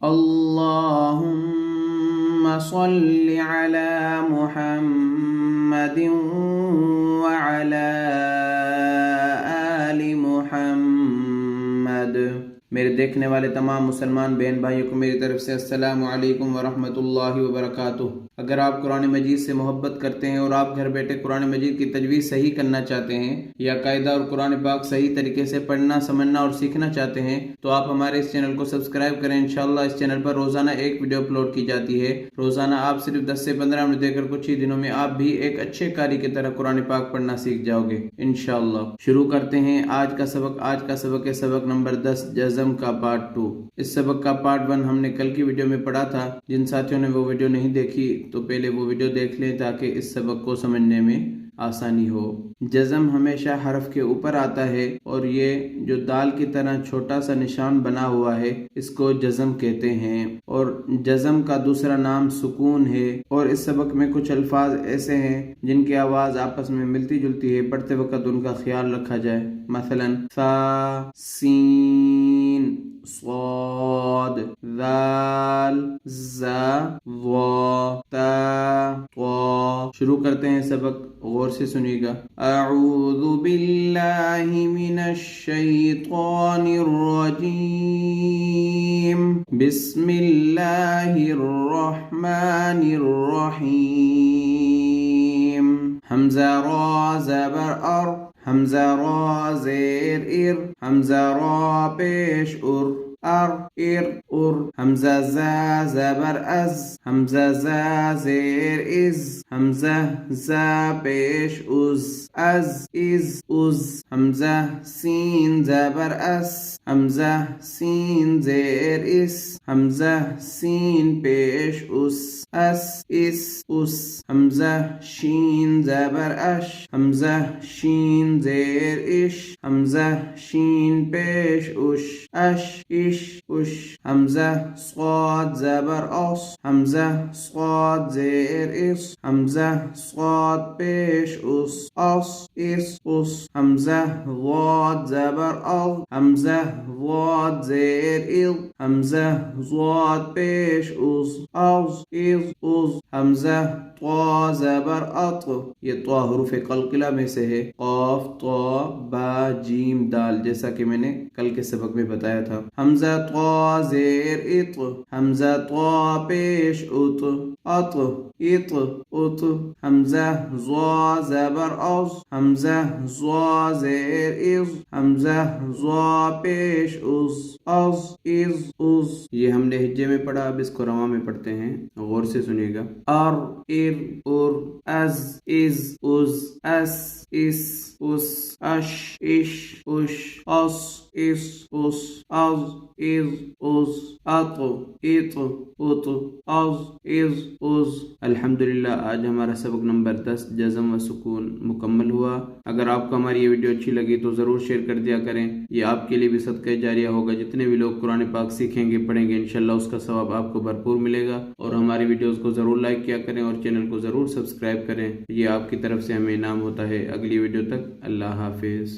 اللهم صل على محمد وعلى آل محمد۔ میرے دیکھنے والے تمام مسلمان بہن بھائیوں کو میری طرف سے السلام علیکم ورحمۃ اللہ وبرکاتہ۔ اگر آپ قرآن مجید سے محبت کرتے ہیں اور آپ گھر بیٹھے قرآن مجید کی تجوید صحیح کرنا چاہتے ہیں یا قاعدہ اور قرآن پاک صحیح طریقے سے پڑھنا سمجھنا اور سیکھنا چاہتے ہیں تو آپ ہمارے اس چینل کو سبسکرائب کریں۔ انشاءاللہ اس چینل پر روزانہ ایک ویڈیو اپلوڈ کی جاتی ہے۔ روزانہ آپ صرف 10 سے 15 منٹ دے کر کچھ ہی دنوں میں آپ بھی ایک اچھے قاری کی طرح قرآن پاک پڑھنا سیکھ جاؤ گے انشاءاللہ۔ شروع کرتے ہیں آج کا سبق ہے سبق نمبر 10 جزم کا پارٹ 2۔ اس سبق کا پارٹ 1 ہم نے کل کی ویڈیو میں پڑھا تھا۔ جن ساتھیوں نے وہ ویڈیو نہیں دیکھی تو پہلے وہ ویڈیو دیکھ لیں تاکہ اس سبق کو سمجھنے میں آسانی ہو۔ جزم ہمیشہ حرف کے اوپر آتا ہے اور یہ جو دال کی طرح چھوٹا سا نشان بنا ہوا ہے اس کو جزم کہتے ہیں، اور جزم کا دوسرا نام سکون ہے۔ اور اس سبق میں کچھ الفاظ ایسے ہیں جن کی آواز آپس میں ملتی جلتی ہے، پڑھتے وقت ان کا خیال رکھا جائے۔ مثلا ثا، سین، صاد، ذال، ذا، ضا، تا، طا۔ شروع کرتے ہیں سبق، غور سے سنیے گا۔ اعوذ باللہ من الشیطان الرجیم، بسم اللہ الرحمن الرحیم۔ حمزہ را زبر ار، حمزہ را زیر ار، حمزہ را پیش ار، ار ار ار۔ حمزہ زا زبر از، حمزہ زا زیر از، حمزہ زا پیش از، از از از۔ حمزہ سین زبر اس، حمزہ سین زیر اس، حمزہ سین پیش اس، اس اس اس۔ حمزہ شین زبر اش، حمزہ شین زیر اش، حمزہ شین پیش اش، اش اش اش۔ حمزہ صاد زبر اس، حمزہ صاد زیر اس، حمزہ صاد پیش اس، اس اس اس۔ حمزہ ضاد زبر اض، حمزہ ضاد زیر اض، حمزہ ضاد پیش از، از از از۔ حمزہ طا زبر اط، یہ طا حروف قلقلہ میں سے ہے، قاف طا با جیم دال، جیسا کہ میں نے کل کے سبق میں بتایا تھا۔ حمزہ طا زیر اط، حمزہ طا پیش اط، اط اط اط۔ حمزہ ضا زبر از، حمزہ ضا زیر از، حمزہ ضا پیش از، از از از۔ یہ ہم نے لہجے میں پڑھا، اب اس کو رواں میں پڑھتے ہیں، غور سے سنیے گا۔ ار ار ار، از از از، اس اس اس، اش اش اش، اس اس اس، از از از، اط اط اط، از از از۔ الحمدللہ آج ہمارا سبق نمبر 10 جزم و سکون مکمل ہوا۔ اگر آپ کو ہماری یہ ویڈیو اچھی لگی تو ضرور شیئر کر دیا کریں، یہ آپ کے لیے بھی صدقہ جاریہ ہوگا۔ جتنے بھی لوگ قرآن پاک سیکھیں گے پڑھیں گے انشاءاللہ اس کا ثواب آپ کو بھرپور ملے گا۔ اور ہماری ویڈیوز کو ضرور لائک کیا کریں اور چینل کو ضرور سبسکرائب کریں، یہ آپ کی طرف سے ہمیں انعام ہوتا ہے۔ اگلی ویڈیو تک اللہ حافظ۔